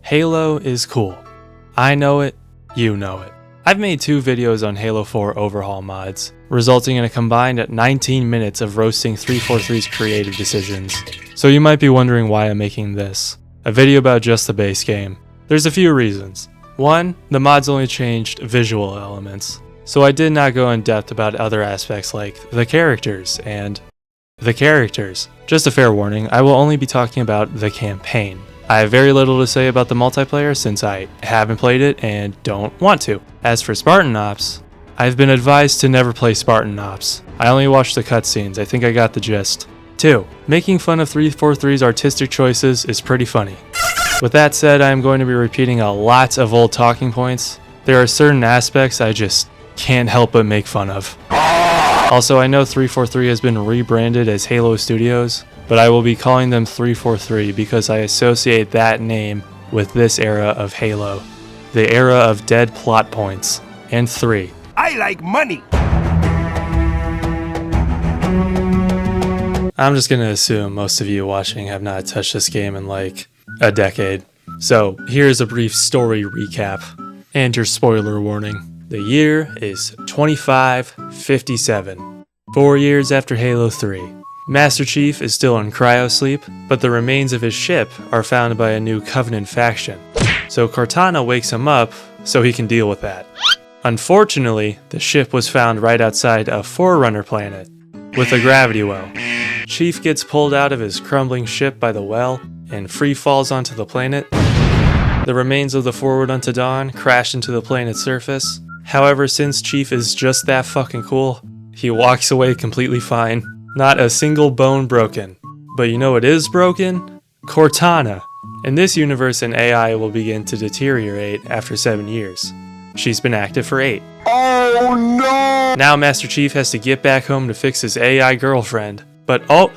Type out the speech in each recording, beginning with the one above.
Halo is cool. I know it, you know it. I've made 2 videos on Halo 4 overhaul mods, resulting in a combined 19 minutes of roasting 343's creative decisions. So you might be wondering why I'm making this, a video about just the base game. There's a few reasons. 1, the mods only changed visual elements, so I did not go in depth about other aspects like the characters and the characters. Just a fair warning, I will only be talking about the campaign. I have very little to say about the multiplayer since I haven't played it and don't want to. As for Spartan Ops, I've been advised to never play Spartan Ops. I only watched the cutscenes, I think I got the gist. 2, making fun of 343's artistic choices is pretty funny. With that said, I am going to be repeating a lot of old talking points. There are certain aspects I just can't help but make fun of. Also, I know 343 has been rebranded as Halo Studios, but I will be calling them 343 because I associate that name with this era of Halo. The era of dead plot points. And 3. I like money! I'm just gonna assume most of you watching have not touched this game in like a decade. So here's a brief story recap and your spoiler warning. The year is 2557, 4 years after Halo 3. Master Chief is still in cryosleep, but the remains of his ship are found by a new Covenant faction. So Cortana wakes him up so he can deal with that. Unfortunately, the ship was found right outside a Forerunner planet with a gravity well. Chief gets pulled out of his crumbling ship by the well and free falls onto the planet. The remains of the Forward Unto Dawn crash into the planet's surface. However, since Chief is just that fucking cool, he walks away completely fine. Not a single bone broken. But you know what is broken? Cortana. In this universe, an AI will begin to deteriorate after 7 years. She's been active for 8. Oh no! Now Master Chief has to get back home to fix his AI girlfriend. But oh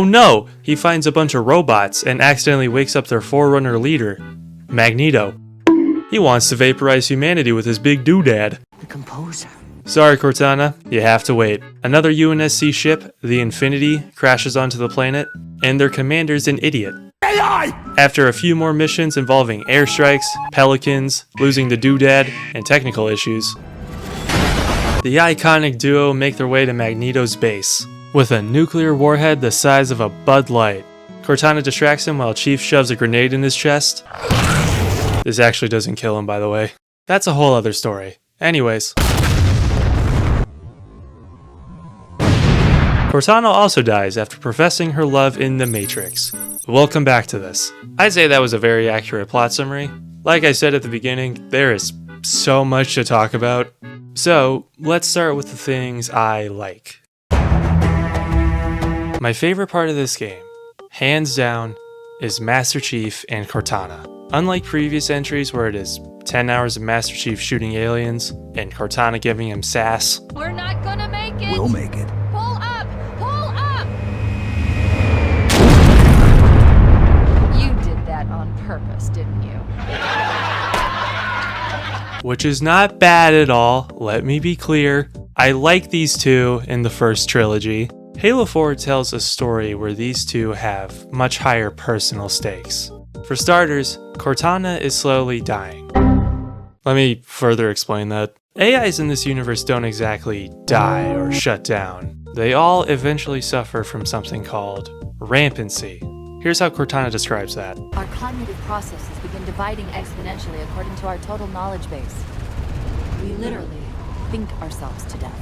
no! He finds a bunch of robots and accidentally wakes up their Forerunner leader, Magneto. He wants to vaporize humanity with his big doodad. The composer. Sorry, Cortana, you have to wait. Another UNSC ship, the Infinity, crashes onto the planet, and their commander's an idiot. AI! After a few more missions involving airstrikes, pelicans, losing the doodad, and technical issues, the iconic duo make their way to Magneto's base, with a nuclear warhead the size of a Bud Light. Cortana distracts him while Chief shoves a grenade in his chest. This actually doesn't kill him, by the way. That's a whole other story. Anyways. Cortana also dies after professing her love in the Matrix. We'll come back to this. I'd say that was a very accurate plot summary. Like I said at the beginning, there is so much to talk about. So, let's start with the things I like. My favorite part of this game, hands down, is Master Chief and Cortana. Unlike previous entries where it is 10 hours of Master Chief shooting aliens and Cortana giving him sass. We're not gonna make it! We'll make it. Pull up! Pull up! You did that on purpose, didn't you? Which is not bad at all, let me be clear. I like these two in the first trilogy. Halo 4 tells a story where these two have much higher personal stakes. For starters, Cortana is slowly dying. Let me further explain that. AIs in this universe don't exactly die or shut down. They all eventually suffer from something called rampancy. Here's how Cortana describes that. Our cognitive processes begin dividing exponentially according to our total knowledge base. We literally think ourselves to death.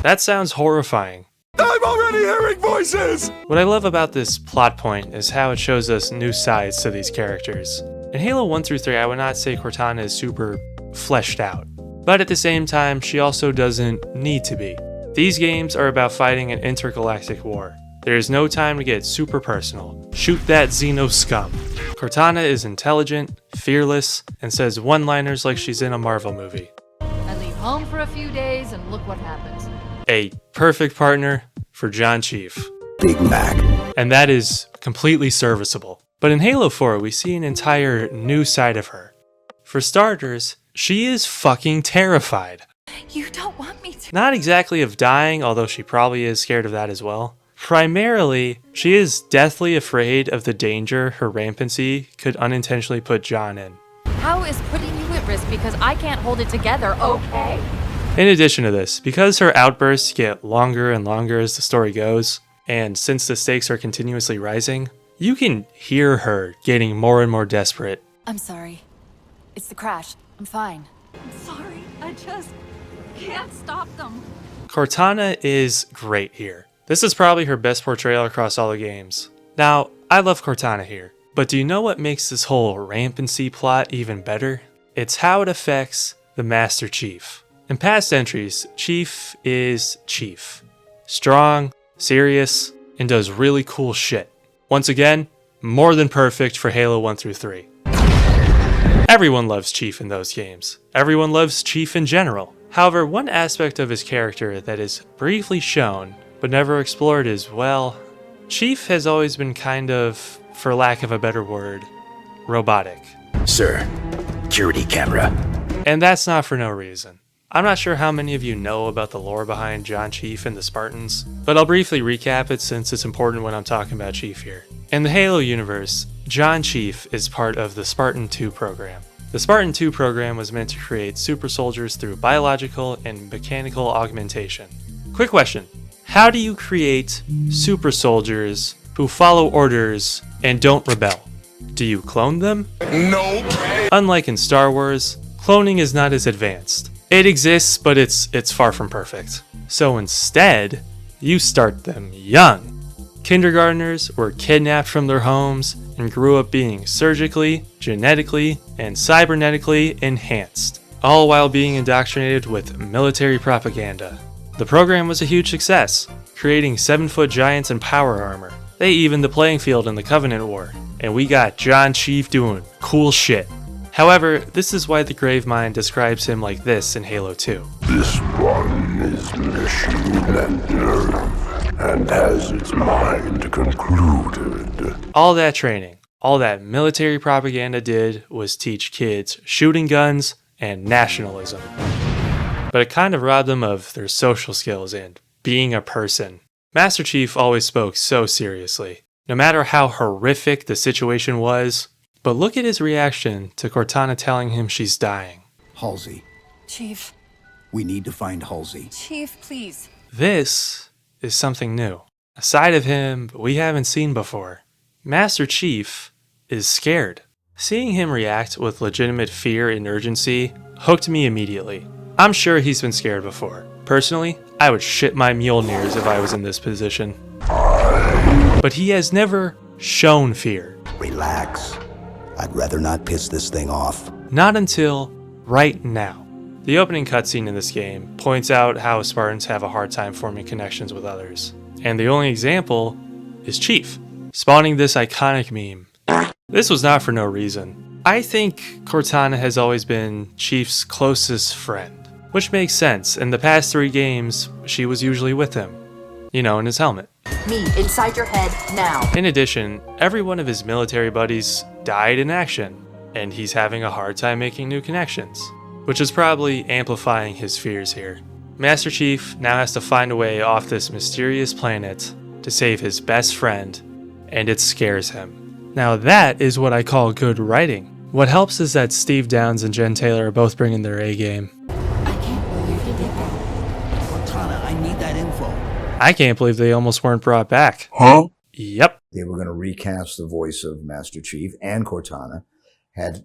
That sounds horrifying. I'm already hearing voices! What I love about this plot point is how it shows us new sides to these characters. In Halo 1 through 3, I would not say Cortana is super fleshed out, but at the same time, she also doesn't need to be. These games are about fighting an intergalactic war. There is no time to get super personal. Shoot that Xeno scum. Cortana is intelligent, fearless, and says one-liners like she's in a Marvel movie. I leave home for a few days and look what happens. A perfect partner for John Chief. Big Mac. And that is completely serviceable. But in Halo 4, we see an entire new side of her. For starters, she is fucking terrified. You don't want me to. Not exactly of dying, although she probably is scared of that as well. Primarily, she is deathly afraid of the danger her rampancy could unintentionally put John in. How is putting you at risk because I can't hold it together, okay? In addition to this, because her outbursts get longer and longer as the story goes, and since the stakes are continuously rising, you can hear her getting more and more desperate. I'm sorry. It's the crash. I'm fine. I'm sorry. I just can't stop them. Cortana is great here. This is probably her best portrayal across all the games. Now, I love Cortana here, but do you know what makes this whole rampancy plot even better? It's how it affects the Master Chief. In past entries, Chief is Chief. Strong, serious, and does really cool shit. Once again, more than perfect for Halo 1 through 3. Everyone loves Chief in those games. Everyone loves Chief in general. However, one aspect of his character that is briefly shown, but never explored is, well, Chief has always been kind of, for lack of a better word, robotic. Sir, security camera. And that's not for no reason. I'm not sure how many of you know about the lore behind John Chief and the Spartans, but I'll briefly recap it since it's important when I'm talking about Chief here. In the Halo universe, John Chief is part of the Spartan 2 program. The Spartan 2 program was meant to create super soldiers through biological and mechanical augmentation. Quick question, how do you create super soldiers who follow orders and don't rebel? Do you clone them? Nope. Unlike in Star Wars, cloning is not as advanced. It exists, but it's far from perfect. So instead, you start them young. Kindergartners were kidnapped from their homes and grew up being surgically, genetically, and cybernetically enhanced, all while being indoctrinated with military propaganda. The program was a huge success, creating 7-foot giants in power armor. They evened the playing field in the Covenant War, and we got John Chief doing cool shit. However, this is why the Gravemind describes him like this in Halo 2. This one is machine and nerve, and has its mind concluded. All that training, all that military propaganda did was teach kids shooting guns and nationalism. But it kind of robbed them of their social skills and being a person. Master Chief always spoke so seriously, no matter how horrific the situation was. But look at his reaction to Cortana telling him she's dying. Halsey. Chief. We need to find Halsey. Chief, please. This is something new. A side of him we haven't seen before. Master Chief is scared. Seeing him react with legitimate fear and urgency hooked me immediately. I'm sure he's been scared before. Personally, I would shit my Mjolnirs if I was in this position. But he has never shown fear. Relax. I'd rather not piss this thing off. Not until right now. The opening cutscene in this game points out how Spartans have a hard time forming connections with others. And the only example is Chief, spawning this iconic meme. This was not for no reason. I think Cortana has always been Chief's closest friend, which makes sense. In the past 3 games, she was usually with him. You know, in his helmet. Me, inside your head, now. In addition, every one of his military buddies died in action, and he's having a hard time making new connections, which is probably amplifying his fears here. Master Chief now has to find a way off this mysterious planet to save his best friend, and it scares him. Now that is what I call good writing. What helps is that Steve Downes and Jen Taylor are both bringing their A game. I can't believe you did that. Cortana, I need that info. I can't believe they almost weren't brought back. Huh? Yep. They were going to recast the voice of Master Chief and Cortana, had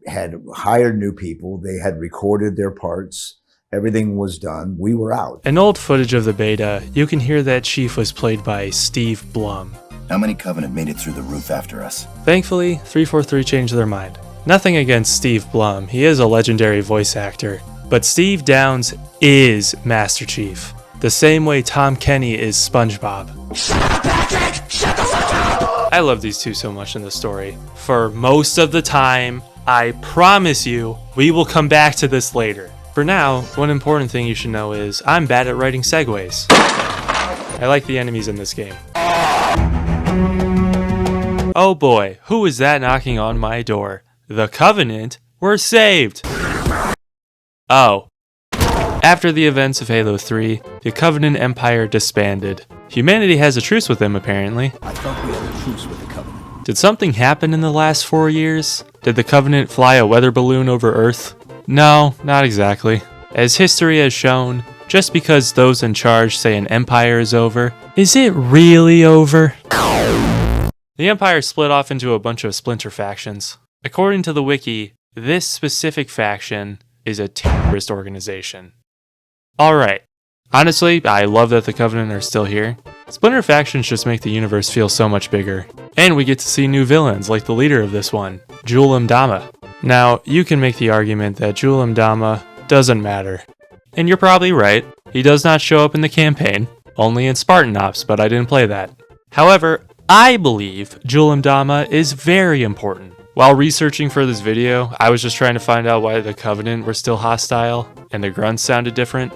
hired new people. They had recorded their parts. Everything was done. We were out. In old footage of the beta, you can hear that Chief was played by Steve Blum. How many Covenant made it through the roof after us? Thankfully, 343 changed their mind. Nothing against Steve Blum, he is a legendary voice actor. But Steve Downes is Master Chief, the same way Tom Kenny is SpongeBob. I love these two so much in the story. For most of the time, I promise you, we will come back to this later. For now, one important thing you should know is I'm bad at writing segues. I like the enemies in this game. Oh boy, who is that knocking on my door? The Covenant? We're saved! Oh. After the events of Halo 3, the Covenant Empire disbanded. Humanity has a truce with them, apparently. I thought we had a truce with the Covenant. Did something happen in the last 4 years? Did the Covenant fly a weather balloon over Earth? No, not exactly. As history has shown, just because those in charge say an empire is over, is it really over? The empire split off into a bunch of splinter factions. According to the wiki, this specific faction is a terrorist organization. Alright, honestly, I love that the Covenant are still here. Splinter factions just make the universe feel so much bigger. And we get to see new villains like the leader of this one, Jul-'Mdama. Now, you can make the argument that Jul-'Mdama doesn't matter. And you're probably right, he does not show up in the campaign, only in Spartan Ops, but I didn't play that. However, I believe Jul-'Mdama is very important. While researching for this video, I was just trying to find out why the Covenant were still hostile, and the grunts sounded different.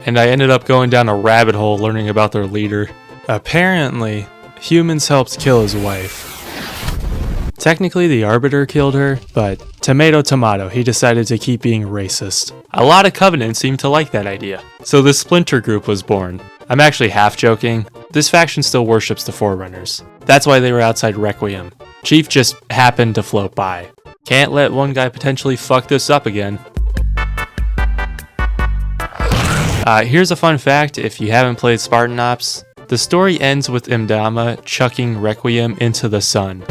And I ended up going down a rabbit hole learning about their leader. Apparently, humans helped kill his wife. Technically, the Arbiter killed her, but tomato, he decided to keep being racist. A lot of Covenants seemed to like that idea. So this splinter group was born. I'm actually half joking. This faction still worships the Forerunners. That's why they were outside Requiem. Chief just happened to float by. Can't let one guy potentially fuck this up again. Here's a fun fact if you haven't played Spartan Ops. The story ends with M'Dama chucking Requiem into the sun.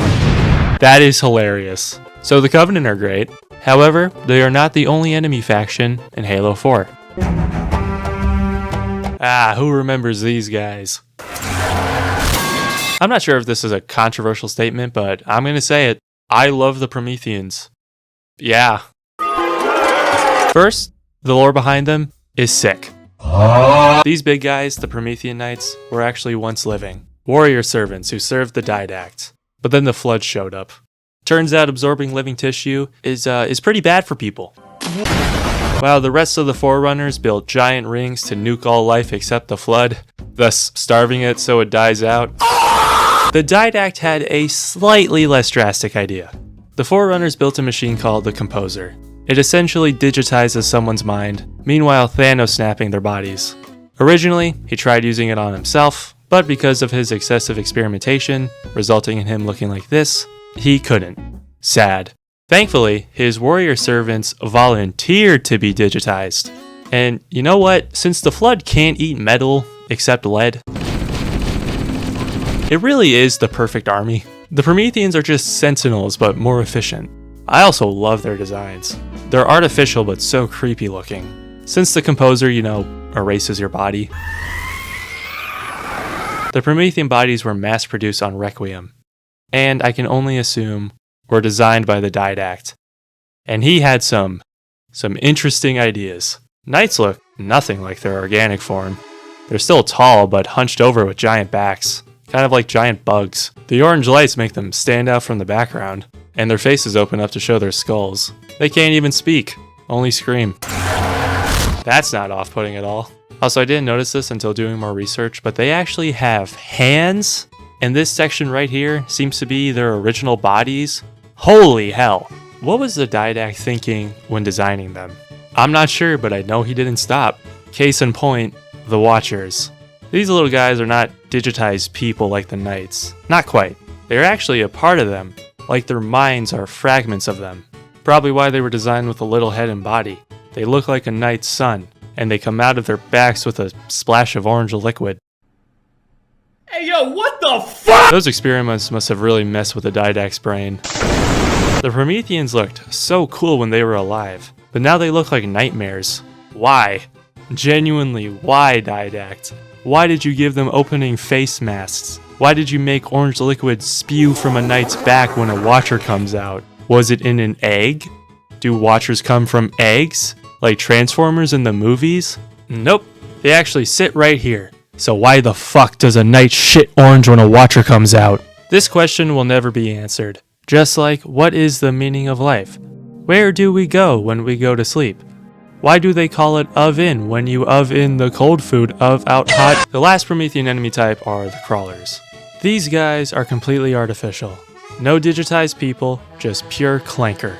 That is hilarious. So the Covenant are great. However, they are not the only enemy faction in Halo 4. Who remembers these guys? I'm not sure if this is a controversial statement, but I'm gonna say it. I love the Prometheans. Yeah. First, the lore behind them is sick. These big guys, the Promethean Knights, were actually once living. Warrior servants who served the Didact. But then the flood showed up. Turns out absorbing living tissue is pretty bad for people. While the rest of the Forerunners built giant rings to nuke all life except the flood, thus starving it so it dies out, the Didact had a slightly less drastic idea. The Forerunners built a machine called the Composer. It essentially digitizes someone's mind, meanwhile Thanos snapping their bodies. Originally, he tried using it on himself, but because of his excessive experimentation, resulting in him looking like this, he couldn't. Sad. Thankfully, his warrior servants volunteered to be digitized. And you know what? Since the Flood can't eat metal except lead, it really is the perfect army. The Prometheans are just sentinels, but more efficient. I also love their designs. They're artificial, but so creepy looking. Since the Composer, erases your body. The Promethean bodies were mass-produced on Requiem, and I can only assume were designed by the Didact. And he had some interesting ideas. Knights look nothing like their organic form. They're still tall, but hunched over with giant backs, kind of like giant bugs. The orange lights make them stand out from the background, and their faces open up to show their skulls. They can't even speak, only scream. That's not off-putting at all. Also, I didn't notice this until doing more research, but they actually have hands, and this section right here seems to be their original bodies. Holy hell! What was the Didact thinking when designing them? I'm not sure, but I know he didn't stop. Case in point, the Watchers. These little guys are not digitized people like the Knights. Not quite. They're actually a part of them, like their minds are fragments of them. Probably why they were designed with a little head and body. They look like a Knight's son, and they come out of their backs with a splash of orange liquid. Hey yo, what the fuck? Those experiments must have really messed with the Didact's brain. The Prometheans looked so cool when they were alive, but now they look like nightmares. Why? Genuinely, why, Didact? Why did you give them opening face masks? Why did you make orange liquid spew from a Knight's back when a Watcher comes out? Was it in an egg? Do Watchers come from eggs? Like Transformers in the movies? Nope, they actually sit right here. So why the fuck does a Knight shit orange when a Watcher comes out? This question will never be answered. Just like, what is the meaning of life? Where do we go when we go to sleep? Why do they call it oven when you oven the cold food of out hot? The last Promethean enemy type are the Crawlers. These guys are completely artificial. No digitized people, just pure clanker.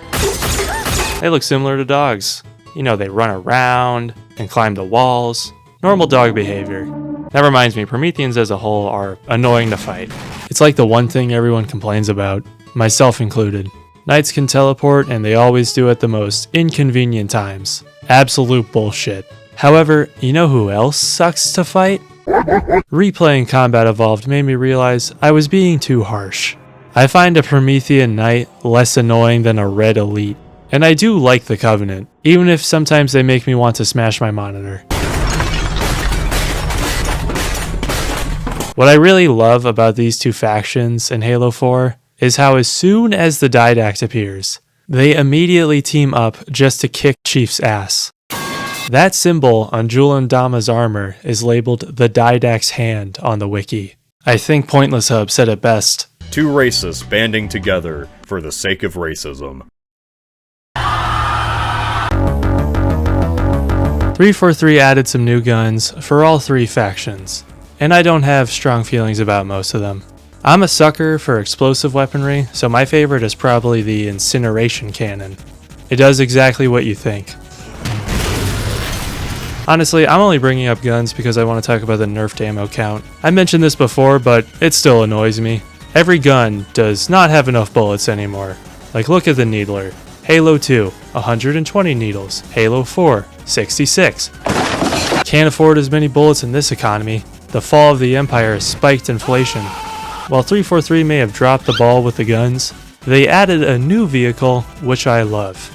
They look similar to dogs. You know, they run around and climb the walls. Normal dog behavior. That reminds me, Prometheans as a whole are annoying to fight. It's like the one thing everyone complains about, myself included. Knights can teleport and they always do at the most inconvenient times. Absolute bullshit. However, you know who else sucks to fight? Replaying Combat Evolved made me realize I was being too harsh. I find a Promethean Knight less annoying than a Red Elite. And I do like the Covenant, even if sometimes they make me want to smash my monitor. What I really love about these two factions in Halo 4 is how as soon as the Didact appears, they immediately team up just to kick Chief's ass. That symbol on Julandama's armor is labeled the Didact's hand on the wiki. I think Pointless Hub said it best. Two racists banding together for the sake of racism. 343 added some new guns for all three factions, and I don't have strong feelings about most of them. I'm a sucker for explosive weaponry, so my favorite is probably the Incineration Cannon. It does exactly what you think. Honestly, I'm only bringing up guns because I want to talk about the nerfed ammo count. I mentioned this before, but it still annoys me. Every gun does not have enough bullets anymore. Like, look at the Needler. Halo 2, 120 needles. Halo 4, 66. Can't afford as many bullets in this economy. The fall of the Empire has spiked inflation. While 343 may have dropped the ball with the guns, they added a new vehicle, which I love.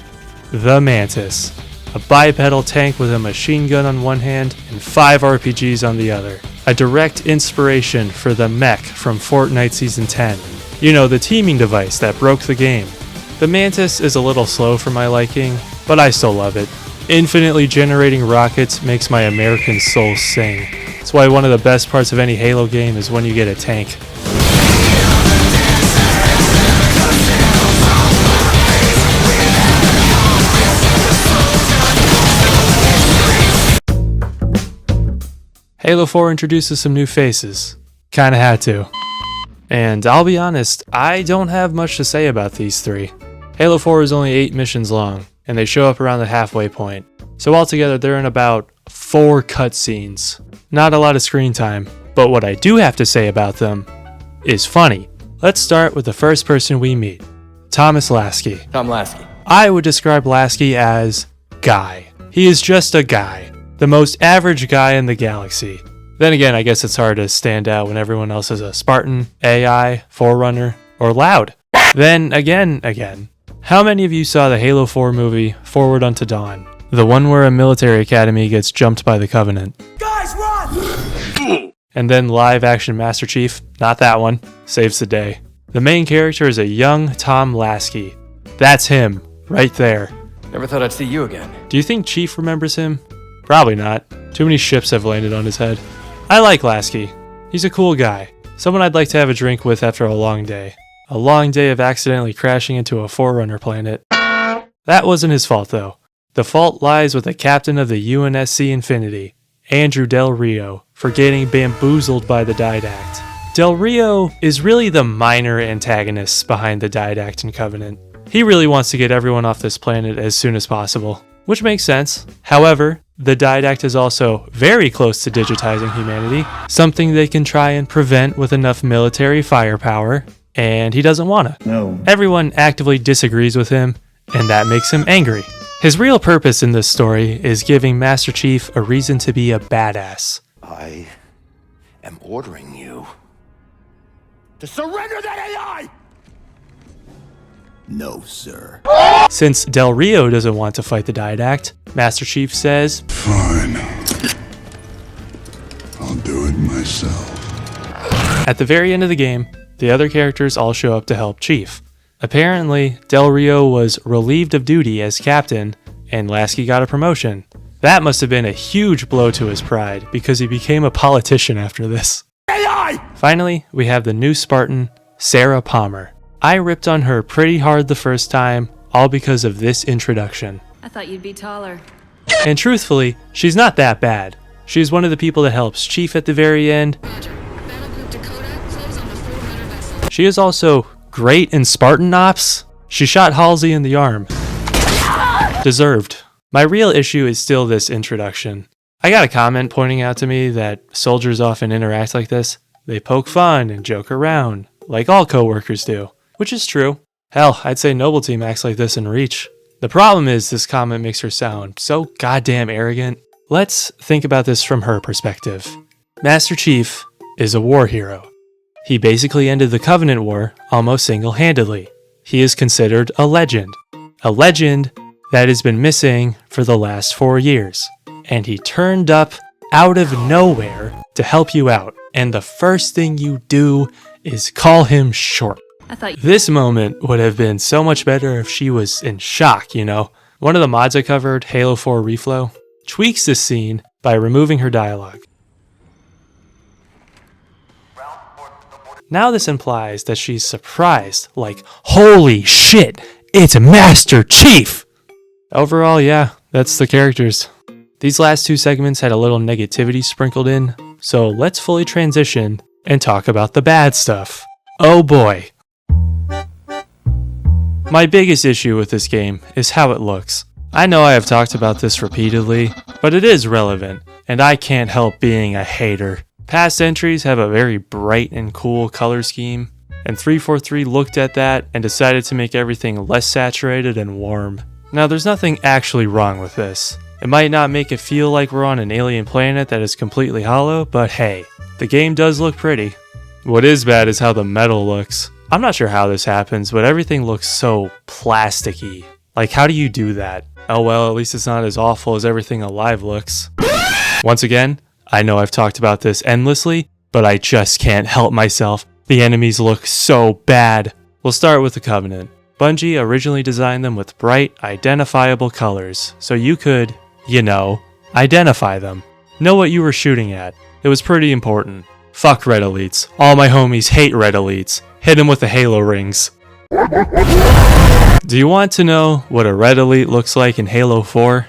The Mantis. A bipedal tank with a machine gun on one hand and 5 RPGs on the other. A direct inspiration for the mech from Fortnite Season 10. You know, the teaming device that broke the game. The Mantis is a little slow for my liking, but I still love it. Infinitely generating rockets makes my American soul sing. That's why one of the best parts of any Halo game is when you get a tank. Halo 4 introduces some new faces. Kinda had to. And I'll be honest, I don't have much to say about these three. Halo 4 is only 8 missions long, and they show up around the halfway point. So altogether, they're in about 4 cutscenes. Not a lot of screen time, but what I do have to say about them is funny. Let's start with the first person we meet, Thomas Lasky. Tom Lasky. I would describe Lasky as guy. He is just a guy. The most average guy in the galaxy. Then again, I guess it's hard to stand out when everyone else is a Spartan, AI, Forerunner, or Loud. Then again. How many of you saw the Halo 4 movie, Forward Unto Dawn? The one where a military academy gets jumped by the Covenant. Guys, run! And then live action Master Chief, not that one, saves the day. The main character is a young Tom Lasky. That's him, right there. Never thought I'd see you again. Do you think Chief remembers him? Probably not. Too many ships have landed on his head. I like Lasky. He's a cool guy. Someone I'd like to have a drink with after a long day. A long day of accidentally crashing into a Forerunner planet. That wasn't his fault though. The fault lies with the captain of the UNSC Infinity, Andrew Del Rio, for getting bamboozled by the Didact. Del Rio is really the minor antagonist behind the Didact and Covenant. He really wants to get everyone off this planet as soon as possible, which makes sense. However, the Didact is also very close to digitizing humanity, something they can try and prevent with enough military firepower, and he doesn't wanna. No. Everyone actively disagrees with him, and that makes him angry. His real purpose in this story is giving Master Chief a reason to be a badass. I am ordering you to surrender that AI! No, sir. Since Del Rio doesn't want to fight the Didact, Master Chief says, Fine. I'll do it myself. At the very end of the game, the other characters all show up to help Chief. Apparently, Del Rio was relieved of duty as captain, and Lasky got a promotion. That must have been a huge blow to his pride, because he became a politician after this. AI! Finally, we have the new Spartan, Sarah Palmer. I ripped on her pretty hard the first time, all because of this introduction. I thought you'd be taller. And truthfully, she's not that bad. She's one of the people that helps Chief at the very end. She is also great in Spartan Ops. She shot Halsey in the arm. Deserved. My real issue is still this introduction. I got a comment pointing out to me that soldiers often interact like this. They poke fun and joke around, like all coworkers do, which is true. Hell, I'd say Noble Team acts like this in Reach. The problem is this comment makes her sound so goddamn arrogant. Let's think about this from her perspective. Master Chief is a war hero. He basically ended the Covenant War almost single-handedly. He is considered a legend that has been missing for the last 4 years. And he turned up out of nowhere to help you out. And the first thing you do is call him short. This moment would have been so much better if she was in shock, you know? One of the mods I covered, Halo 4 Reflow, tweaks this scene by removing her dialogue. Now this implies that she's surprised, like, holy shit, it's Master Chief! Overall, yeah, that's the characters. These last 2 segments had a little negativity sprinkled in, so let's fully transition and talk about the bad stuff. Oh boy. My biggest issue with this game is how it looks. I know I have talked about this repeatedly, but it is relevant, and I can't help being a hater. Past entries have a very bright and cool color scheme, and 343 looked at that and decided to make everything less saturated and warm. Now there's nothing actually wrong with this. It might not make it feel like we're on an alien planet that is completely hollow, but hey, the game does look pretty. What is bad is how the metal looks. I'm not sure how this happens, but everything looks so plasticky. Like, how do you do that? Oh well, at least it's not as awful as everything alive looks. Once again, I know I've talked about this endlessly, but I just can't help myself. The enemies look so bad. We'll start with the Covenant. Bungie originally designed them with bright, identifiable colors, so you could, you know, identify them. Know what you were shooting at. It was pretty important. Fuck red elites. All my homies hate red elites. Hit them with the Halo rings. Do you want to know what a red elite looks like in Halo 4?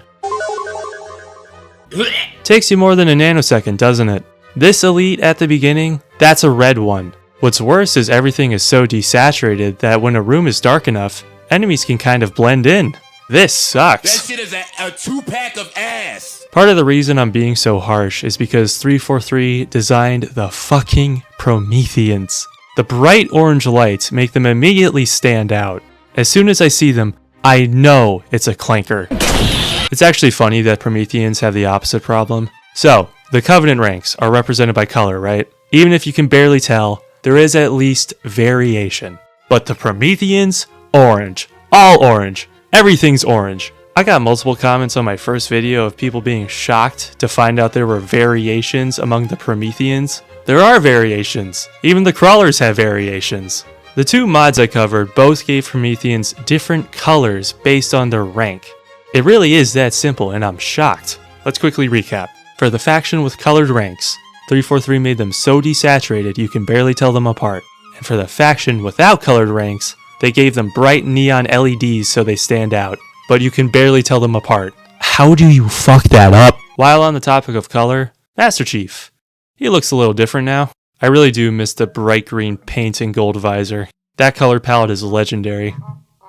Takes you more than a nanosecond, doesn't it? This elite at the beginning, that's a red one. What's worse is everything is so desaturated that when a room is dark enough, enemies can kind of blend in. This sucks. That shit is a 2-pack of ass. Part of the reason I'm being so harsh is because 343 designed the fucking Prometheans. The bright orange lights make them immediately stand out. As soon as I see them, I know it's a clanker. It's actually funny that Prometheans have the opposite problem. So, the Covenant ranks are represented by color, right? Even if you can barely tell, there is at least variation. But the Prometheans, orange. All orange. Everything's orange. I got multiple comments on my first video of people being shocked to find out there were variations among the Prometheans. There are variations. Even the crawlers have variations. The 2 mods I covered both gave Prometheans different colors based on their rank. It really is that simple, and I'm shocked. Let's quickly recap. For the faction with colored ranks, 343 made them so desaturated you can barely tell them apart. And for the faction without colored ranks, they gave them bright neon LEDs so they stand out, but you can barely tell them apart. How do you fuck that up? While on the topic of color, Master Chief. He looks a little different now. I really do miss the bright green paint and gold visor. That color palette is legendary.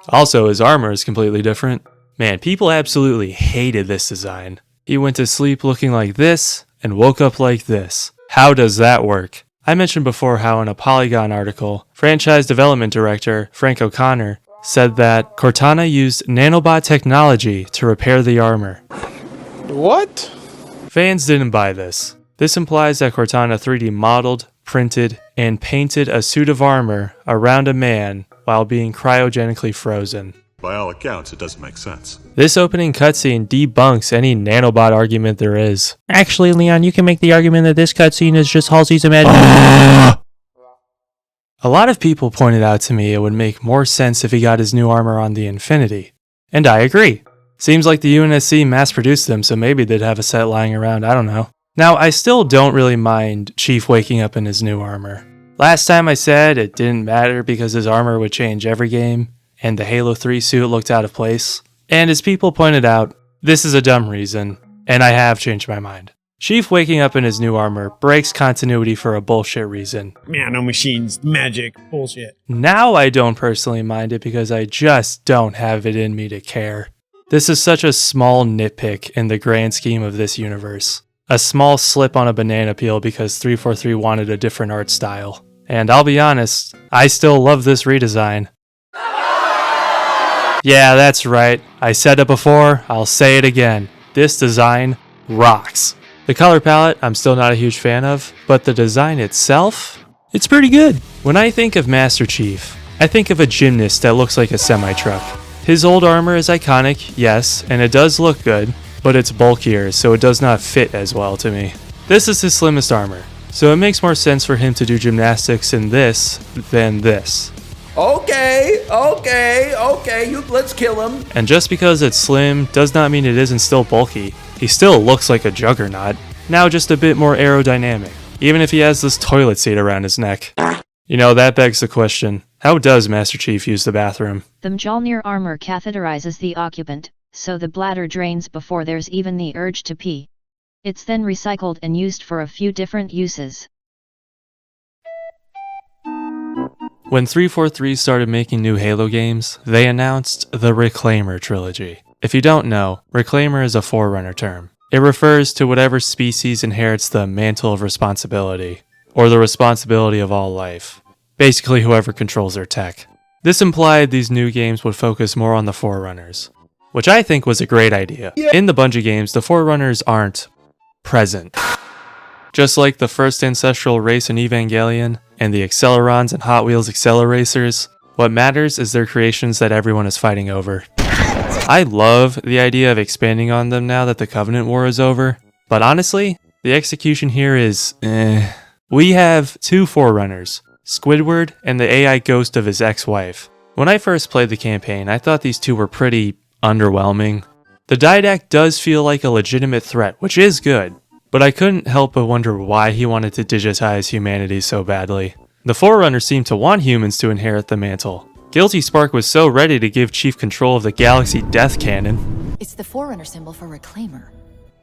Also, his armor is completely different. Man, people absolutely hated this design. He went to sleep looking like this and woke up like this. How does that work? I mentioned before how in a Polygon article, franchise development director Frank O'Connor said that Cortana used nanobot technology to repair the armor. What? Fans didn't buy this. This implies that Cortana 3D modeled, printed, and painted a suit of armor around a man while being cryogenically frozen. By all accounts, it doesn't make sense. This opening cutscene debunks any nanobot argument there is. Actually, Leon, you can make the argument that this cutscene is just Halsey's imagination. A lot of people pointed out to me it would make more sense if he got his new armor on the Infinity. And I agree. Seems like the UNSC mass-produced them, so maybe they'd have a set lying around, I don't know. Now, I still don't really mind Chief waking up in his new armor. Last time I said it didn't matter because his armor would change every game, and the Halo 3 suit looked out of place. And as people pointed out, this is a dumb reason, and I have changed my mind. Chief waking up in his new armor breaks continuity for a bullshit reason. Nanomachines, magic, bullshit. Now I don't personally mind it because I just don't have it in me to care. This is such a small nitpick in the grand scheme of this universe. A small slip on a banana peel because 343 wanted a different art style. And I'll be honest, I still love this redesign. Yeah, that's right. I said it before, I'll say it again. This design rocks. The color palette, I'm still not a huge fan of, but the design itself, it's pretty good. When I think of Master Chief, I think of a gymnast that looks like a semi-truck. His old armor is iconic, yes, and it does look good, but it's bulkier, so it does not fit as well to me. This is his slimmest armor, so it makes more sense for him to do gymnastics in this than this. Okay, let's kill him. And just because it's slim does not mean it isn't still bulky. He still looks like a juggernaut, now just a bit more aerodynamic, even if he has this toilet seat around his neck. You know, that begs the question, how does Master Chief use the bathroom? The Mjolnir armor catheterizes the occupant, so the bladder drains before there's even the urge to pee. It's then recycled and used for a few different uses. When 343 started making new Halo games, they announced the Reclaimer trilogy. If you don't know, Reclaimer is a Forerunner term. It refers to whatever species inherits the mantle of responsibility, or the responsibility of all life. Basically whoever controls their tech. This implied these new games would focus more on the Forerunners, which I think was a great idea. In the Bungie games, the Forerunners aren't present. Just like the first ancestral race in Evangelion, and the Accelerons and Hot Wheels Acceleracers, what matters is their creations that everyone is fighting over. I love the idea of expanding on them now that the Covenant War is over, but honestly, the execution here is We have two Forerunners, Squidward and the AI ghost of his ex-wife. When I first played the campaign, I thought these two were pretty underwhelming. The Didact does feel like a legitimate threat, which is good, but I couldn't help but wonder why he wanted to digitize humanity so badly. The Forerunners seemed to want humans to inherit the mantle. Guilty Spark was so ready to give Chief control of the Galaxy Death Cannon. It's the Forerunner symbol for Reclaimer.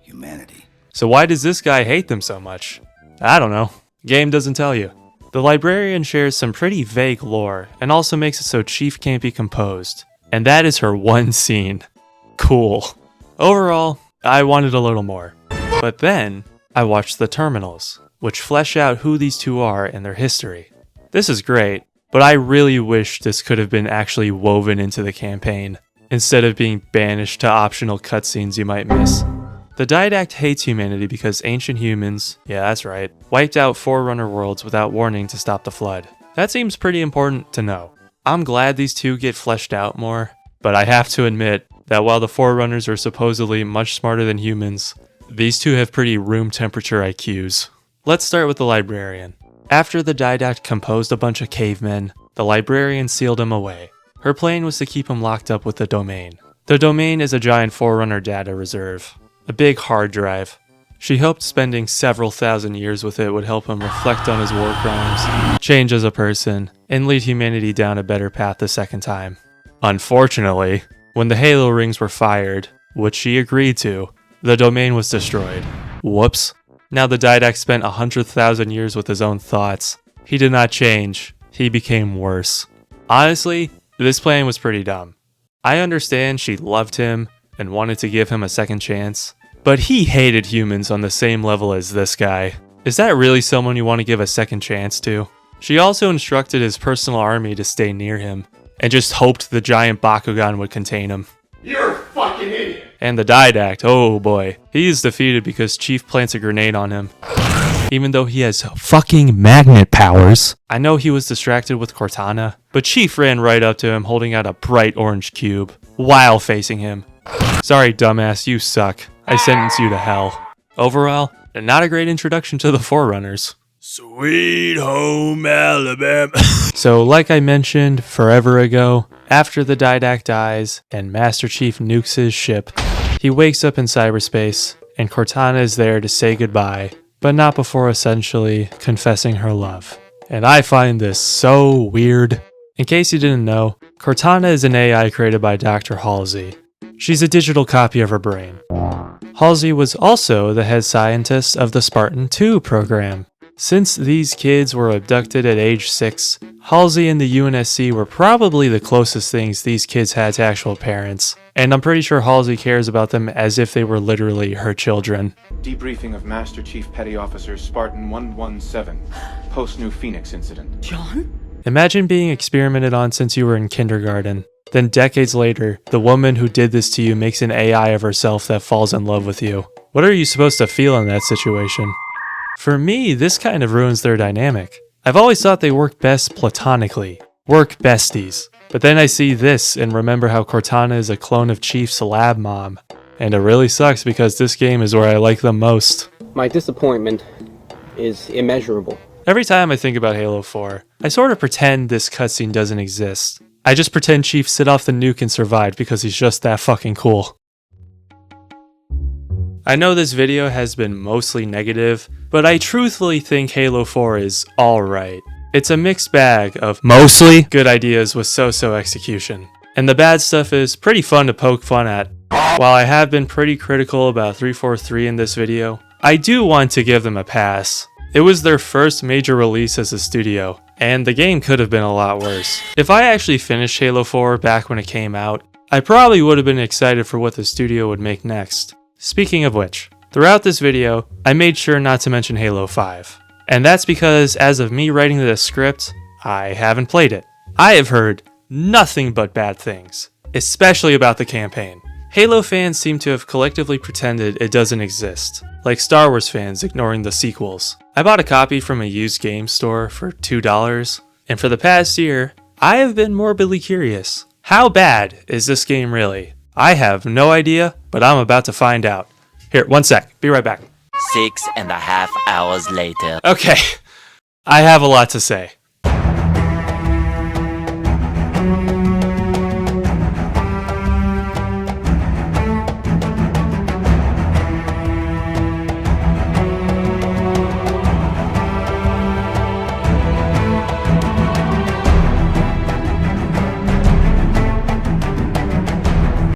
Humanity. So why does this guy hate them so much? I don't know. Game doesn't tell you. The Librarian shares some pretty vague lore, and also makes it so Chief can't be composed. And that is her one scene. Cool. Overall, I wanted a little more. But then, I watched the Terminals, which flesh out who these two are and their history. This is great, but I really wish this could have been actually woven into the campaign, instead of being banished to optional cutscenes you might miss. The Didact hates humanity because ancient humans, yeah that's right, wiped out Forerunner worlds without warning to stop the flood. That seems pretty important to know. I'm glad these two get fleshed out more, but I have to admit that while the Forerunners are supposedly much smarter than humans, these two have pretty room temperature IQs. Let's start with the Librarian. After the Didact composed a bunch of cavemen, the Librarian sealed him away. Her plan was to keep him locked up with the Domain. The Domain is a giant Forerunner data reserve, a big hard drive. She hoped spending several thousand years with it would help him reflect on his war crimes, change as a person, and lead humanity down a better path the second time. Unfortunately, when the Halo rings were fired, which she agreed to, the Domain was destroyed. Whoops. Now the Didact spent 100,000 years with his own thoughts. He did not change. He became worse. Honestly, this plan was pretty dumb. I understand she loved him and wanted to give him a second chance, but he hated humans on the same level as this guy. Is that really someone you want to give a second chance to? She also instructed his personal army to stay near him, and just hoped the giant Bakugan would contain him. You're a fucking idiot. And the Didact, oh boy, he is defeated because Chief plants a grenade on him. Even though he has fucking magnet powers. I know he was distracted with Cortana, but Chief ran right up to him holding out a bright orange cube, while facing him. Sorry dumbass, you suck. I sentence you to hell. Overall, not a great introduction to the Forerunners. Sweet home Alabama. So like I mentioned forever ago, after the Didact dies and Master Chief nukes his ship, he wakes up in cyberspace and Cortana is there to say goodbye, but not before essentially confessing her love. And I find this so weird. In case you didn't know, Cortana is an AI created by Dr. Halsey. She's a digital copy of her brain. Halsey was also the head scientist of the Spartan 2 program. Since these kids were abducted at age 6, Halsey and the UNSC were probably the closest things these kids had to actual parents, and I'm pretty sure Halsey cares about them as if they were literally her children. Debriefing of Master Chief Petty Officer Spartan 117, post-New Phoenix incident. John? Imagine being experimented on since you were in kindergarten. Then decades later, the woman who did this to you makes an AI of herself that falls in love with you. What are you supposed to feel in that situation? For me, this kind of ruins their dynamic. I've always thought they work best platonically. Work besties. But then I see this and remember how Cortana is a clone of Chief's lab mom. And it really sucks because this game is where I like them most. My disappointment is immeasurable. Every time I think about Halo 4, I sort of pretend this cutscene doesn't exist. I just pretend Chief set off the nuke and survived because he's just that fucking cool. I know this video has been mostly negative, but I truthfully think Halo 4 is alright. It's a mixed bag of mostly good ideas with so-so execution. And the bad stuff is pretty fun to poke fun at. While I have been pretty critical about 343 in this video, I do want to give them a pass. It was their first major release as a studio, and the game could have been a lot worse. If I actually finished Halo 4 back when it came out, I probably would have been excited for what the studio would make next. Speaking of which, throughout this video, I made sure not to mention Halo 5. And that's because as of me writing the script, I haven't played it. I have heard nothing but bad things, especially about the campaign. Halo fans seem to have collectively pretended it doesn't exist, like Star Wars fans ignoring the sequels. I bought a copy from a used game store for $2, and for the past year, I have been morbidly curious. How bad is this game really? I have no idea, but I'm about to find out. Here, one sec. Be right back. 6.5 hours later. Okay, I have a lot to say.